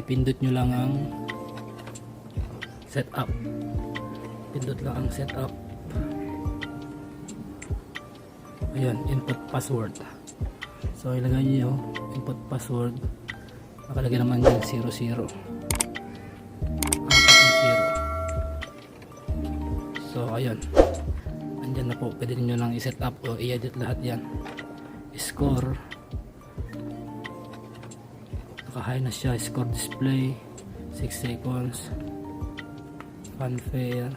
ipindot nyo lang ang setup. Pindot lang ang setup. Ayan, input password. So ilagay nyo input password. Nakalagay naman dyan 00. Apat na 0. So ayan, andyan na po. Pwede nyo lang i-set up o i-edit lahat yan. Score, naka-high na siya. Score display 6 seconds. Fanfare,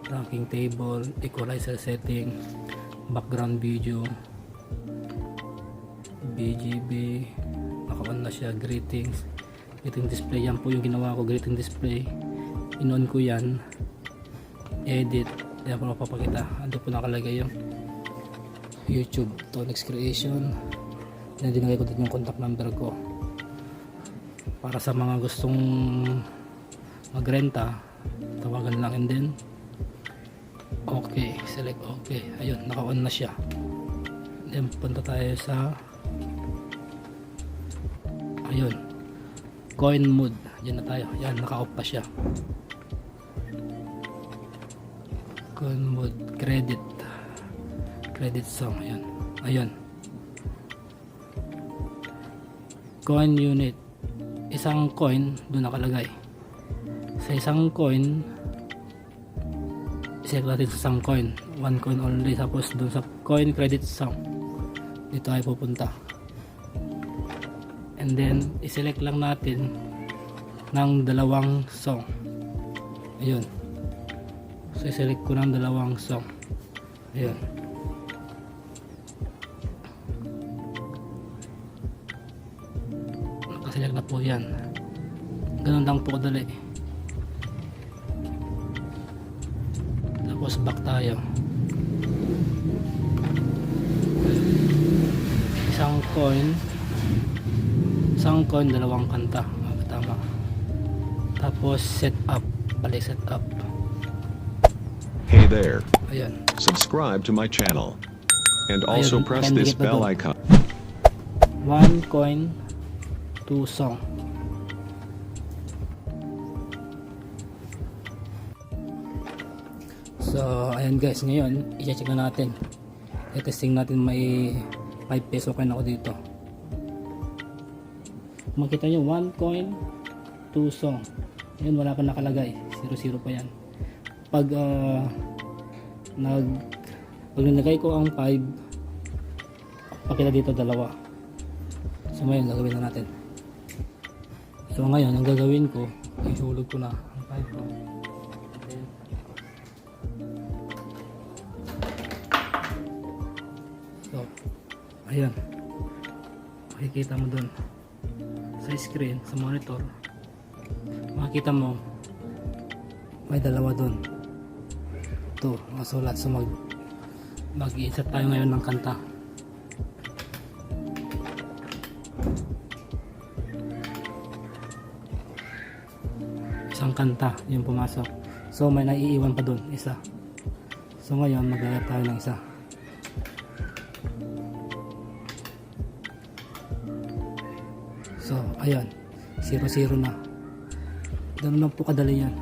ranking table, equalizer setting, background video, BGB, naka-on na siya. Greetings display, yan po yung ginawa ko. Greeting display, in-on ko yan. Edit, yan po mapapakita. Ando po nakalagay yung YouTube, Tonix Creation. Then dinagay ko din yung contact number ko para sa mga gustong magrenta, tawagan lang. And then okay, select okay. Ayun, naka-on na siya. Then punta tayo sa ayun, coin mode. Diyan na tayo. Yan, naka-off pa siya. Coin mode, credit song. Ayan, ayun, coin unit, isang coin doon nakalagay. Sa isang coin, select natin sa isang coin, 1 coin only. Tapos doon sa coin credit song, dito ay pupunta. And then i-select lang natin ng dalawang song. Ayun, so i-select ko ng dalawang song. Ayun, nakaselect na po yan. Ganun lang po kadali. Tapos back tayo. Isang coin, dalawang kanta. Tama. Tapos set up, balik set up. Hey there. Ayan. Subscribe to my channel. And also Ayun, press nakandikit this na bell doon. icon. 1 coin, 2 song. So ayan guys, ngayon i-check na natin. I-testing natin, may 5 peso coin ako dito. Makita nyo, 1 coin, 2 song. Ayan, wala pa nakalagay, 00 pa yan. Pag nilagay ko ang 5, pakita dito 2. So ngayon gagawin na natin. So ngayon ang gagawin ko, ihulog ko na ang 5 ko. So ayan, makikita mo dun sa screen, sa monitor, makikita mo may 2 dun. Ito masulat. So mag-i-insert tayo ngayon ng kanta. Isang kanta yung pumasok. So may naiiwan pa dun, isa. So ngayon mag-add tayo ng isa. So ayan, 00 na. Ganun lang po kadali yan.